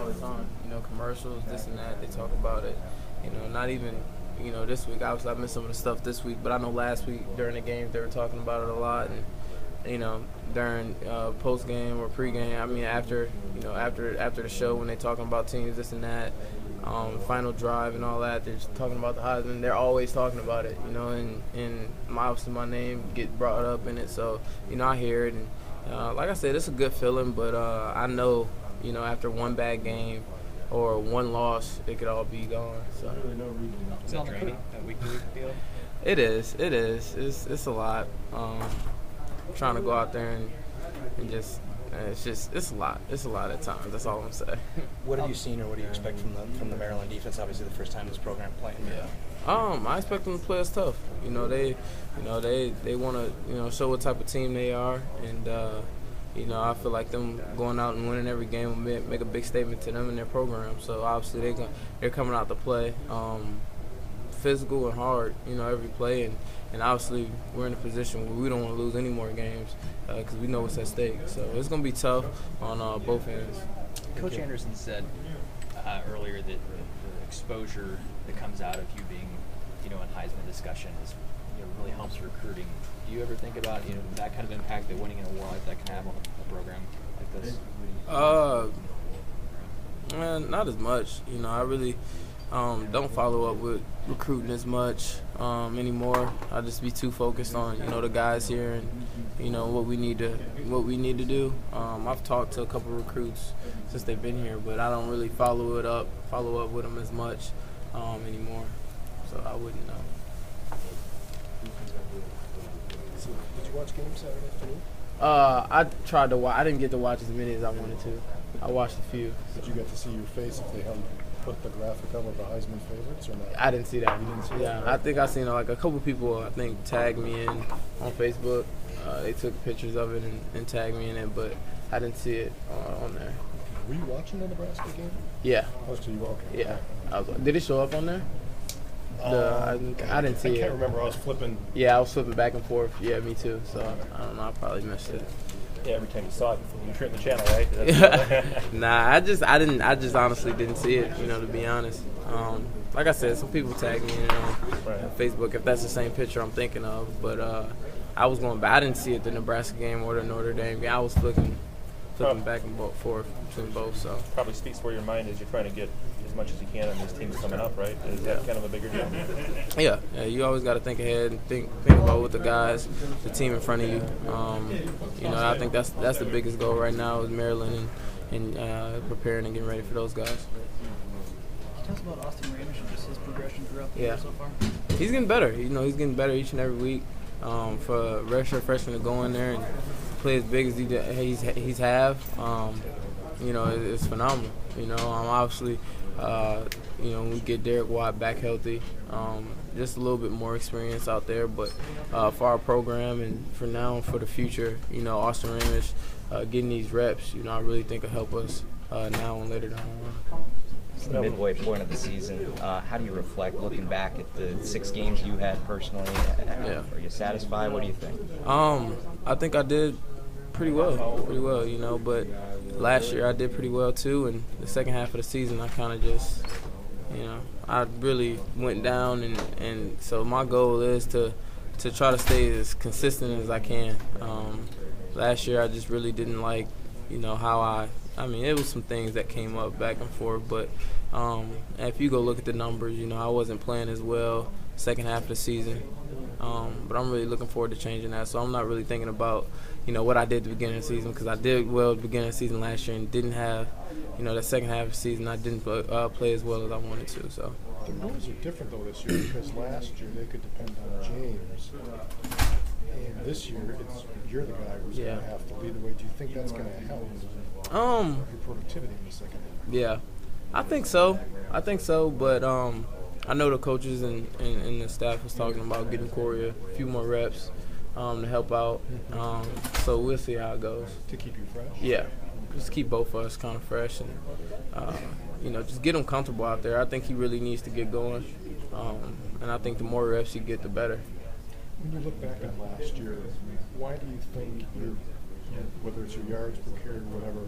all the time. Commercials, this and that. They talk about it. Not even this week. Obviously, I missed some of the stuff this week, but I know last week during the games they were talking about it a lot, and during post game or pre game. I mean, after the show when they're talking about teams, this and that, final drive and all that, they're just talking about the Heisman. They're always talking about it, and obviously my name get brought up in it. So I hear it, and like I said, it's a good feeling. But I know after one bad game or one loss, it could all be gone. So is that draining, that week-to-week feel? It is. It's a lot. Trying to go out there and just it's a lot. It's a lot at times. That's all I'm saying. What have you seen, or what do you expect from the Maryland defense? Obviously, the first time this program playing. Yeah. I expect them to play us tough. They want to show what type of team they are, and I feel like them going out and winning every game will make a big statement to them and their program. So obviously they're coming out to play physical and hard, every play, and obviously we're in a position where we don't want to lose any more games because we know what's at stake. So it's going to be tough on both ends. Coach Anderson said earlier that the exposure that comes out of you being, in Heisman discussion is, really helps recruiting. Do you ever think about, that kind of impact that winning an award like that can have on a program like this? Not as much. I really don't follow up with recruiting as much anymore. I just be too focused on the guys here and what we need to do. I've talked to a couple of recruits since they've been here, but I don't really follow up with them as much anymore. So I wouldn't know. Did you watch games Saturday afternoon? I tried to watch. I didn't get to watch as many as I wanted to. I watched a few. Did you get to see your face if they put the graphic up of the Heisman favorites or not? I didn't see that. You didn't see that? I think I seen like a couple people. I think tagged me in on Facebook. They took pictures of it and tagged me in it, but I didn't see it on there. Were you watching the Nebraska game? Yeah. Oh, so you were okay. Yeah. Did it show up on there? I didn't see it. I can't remember. I was flipping. Yeah, I was flipping back and forth. Yeah, me too. So I don't know. I probably missed it. Yeah, every time you saw it, you turned the channel, right? Nah, I just honestly didn't see it. To be honest. Like I said, some people tagged me in on Facebook if that's the same picture I'm thinking of. But I was going back. I didn't see it the Nebraska game or the Notre Dame game. I was flipping back and forth between both. So probably speaks where your mind is. You're trying to get as much as you can on these teams coming up, right? Is that kind of a bigger deal? Yeah. You always got to think ahead and think about what the team in front of you. I think that's the biggest goal right now is Maryland and preparing and getting ready for those guys. Can you tell us about Austin Ramish and just his progression throughout the year so far? He's getting better. He's getting better each and every week. For a redshirt freshman to go in there and play as big as he's have, it's phenomenal. Obviously, when we get Derek Watt back healthy, just a little bit more experience out there. But for our program and for now and for the future, Austin Ramish getting these reps, I really think will help us now and later down the line. It's the midway point of the season. How do you reflect looking back at the 6 games you had personally? Are you satisfied? What do you think? I think I did pretty well, but last year I did pretty well too, and the second half of the season I kind of just, I really went down, and so my goal is to try to stay as consistent as I can. Last year I just really didn't like, how I mean, it was some things that came up back and forth, but if you go look at the numbers, I wasn't playing as well second half of the season. But I'm really looking forward to changing that. So I'm not really thinking about, what I did at the beginning of the season, because I did well at the beginning of the season last year and didn't have, the second half of the season I didn't play as well as I wanted to. So the rules are different though this year, because last year they could depend on James, and this year you're the guy who's going to have to lead the way. Do you think that's going to help your productivity in the second half? Yeah, I think so, but I know the coaches and the staff was talking about getting Corey a few more reps to help out. So we'll see how it goes. To keep you fresh? Yeah, just keep both of us kind of fresh and, just get him comfortable out there. I think he really needs to get going, and I think the more reps he get, the better. When you look back at last year, why do you think whether it's your yards per carry or whatever,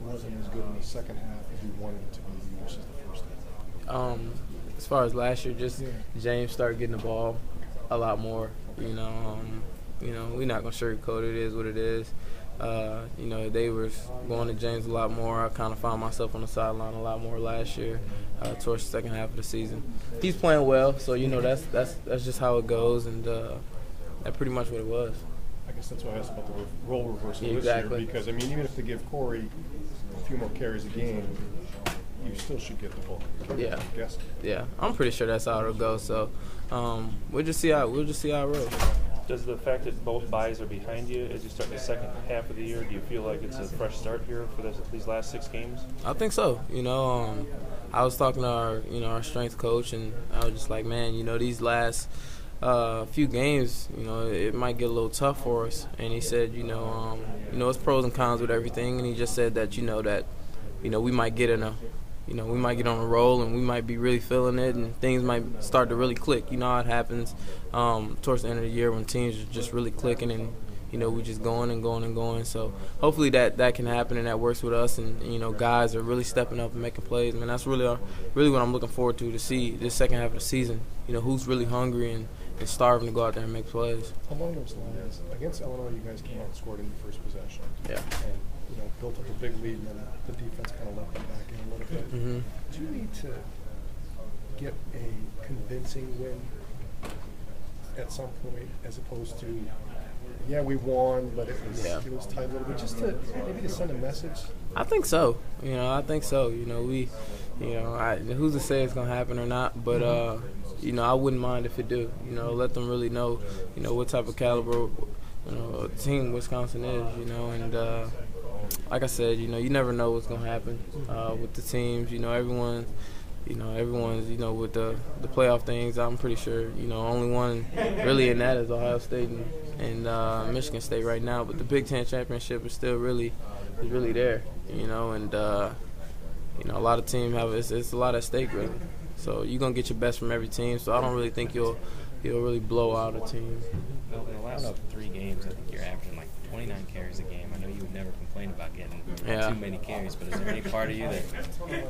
wasn't as good in the second half as you wanted it to be versus the first half? As far as last year, just James started getting the ball a lot more. We're not gonna sugarcoat it. It is what it is. They were going to James a lot more. I kind of found myself on the sideline a lot more last year, towards the second half of the season. He's playing well, so that's just how it goes, and that's pretty much what it was. I guess that's why I asked about the role reversal this exactly. year, because even if they give Corey a few more carries a game, you still should get the ball. Yeah. I'm guessing. Yeah, I'm pretty sure that's how it'll go. So we'll just see how it rolls. Does the fact that both buys are behind you as you start the second half of the year, do you feel like it's a fresh start here for these last 6 games? I think so. I was talking to our strength coach, and I was just like, man, these last few games, it might get a little tough for us. And he said, it's pros and cons with everything. And he just said that, we might get we might get on a roll, and we might be really feeling it, and things might start to really click. You know how it happens towards the end of the year when teams are just really clicking, and we just going and going and going. So hopefully that can happen, and that works with us, and guys are really stepping up and making plays. Man, that's really what I'm looking forward to see this second half of the season. Who's really hungry and starving to go out there and make plays. Along those lines, against Illinois, you guys came out and scored in your first possession. Yeah. And built up a big lead, and then the defense kind of let them back in a little bit. Mm-hmm. Do you need to get a convincing win at some point, as opposed to, we won, but it was tight a little bit, just to maybe to send a message? I think so. Who's to say it's gonna happen or not? But I wouldn't mind if it do. Let them really know, what type of caliber, team Wisconsin is. And like I said, you never know what's gonna happen with the teams. Everyone's with the playoff things. I'm pretty sure, only one really in that is Ohio State and Michigan State right now. But the Big Ten championship is still really there. And a lot of teams it's a lot at stake, really. So you're gonna get your best from every team. So I don't really think you'll really blow out a team. Well, in the last 3 games, I think you're averaging like 29 carries a game. I know you would never complain about getting too many carries, but is there any part of you that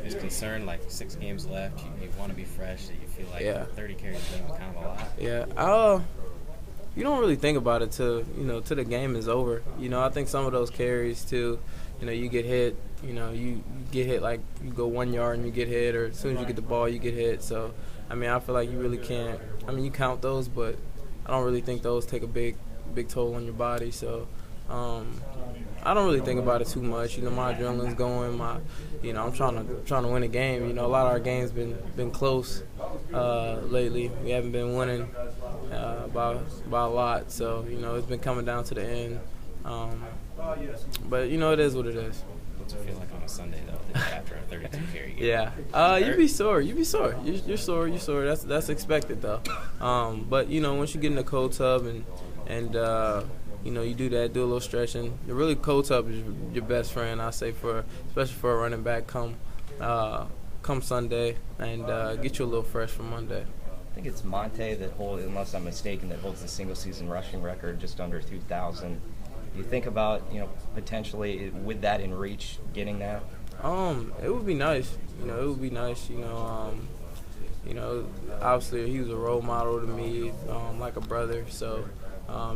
is concerned, like 6 games left, you want to be fresh, that you feel like 30 carries a game is kind of a lot? Yeah. You don't really think about it till the game is over. I think some of those carries too, you get hit, you get hit, like you go 1 yard and you get hit, or as soon as you get the ball, you get hit. So, I feel like you really can't. You count those, but I don't really think those take a big toll on your body. So, I don't really think about it too much. My adrenaline's going. I'm trying to win a game. A lot of our games been close lately. We haven't been winning by a lot. So, it's been coming down to the end. But it is what it is. What's it feel like on a Sunday though, after a 32 carry game? Yeah. You'd be sore. You're sore. You're sore. That's expected though. But once you get in the cold tub and you do that, do a little stretching. The really cold tub is your best friend, I say, especially for a running back come Sunday, and get you a little fresh for Monday. I think it's Monte that unless I'm mistaken, that holds the single season rushing record, just under 2,000. Do you think about, potentially with that in reach, getting that? It would be nice. It would be nice. Obviously he was a role model to me, like a brother. So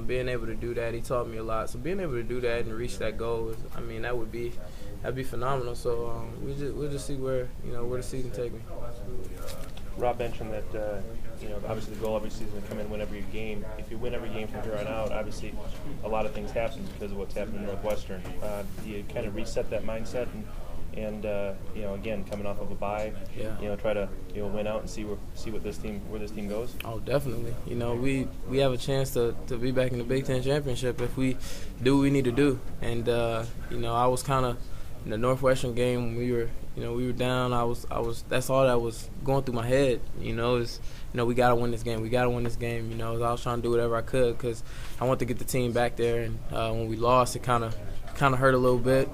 being able to do that, he taught me a lot. So being able to do that and reach that goal, that'd be phenomenal. So we'll just see where the season take me. Rob mentioned that obviously the goal every season is to come in and win every game. If you win every game from here on out, obviously a lot of things happen because of what's happened in Northwestern. Do you kind of reset that mindset and again, coming off of a bye, try to win out and see where this team goes? Oh, definitely. We have a chance to be back in the Big Ten championship if we do what we need to do. And I was kind of in the Northwestern game when we were down. I was that's all that was going through my head. We gotta win this game. We gotta win this game. I was trying to do whatever I could because I want to get the team back there. And when we lost, it kind of hurt a little bit.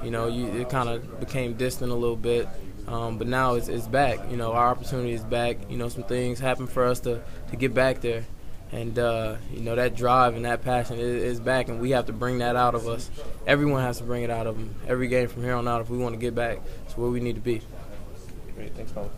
It kind of became distant a little bit. But now it's back. Our opportunity is back. Some things happened for us to get back there. And, you know, that drive and that passion is back, and we have to bring that out of us. Everyone has to bring it out of them every game from here on out if we want to get back to where we need to be. Great. Thanks, Colin.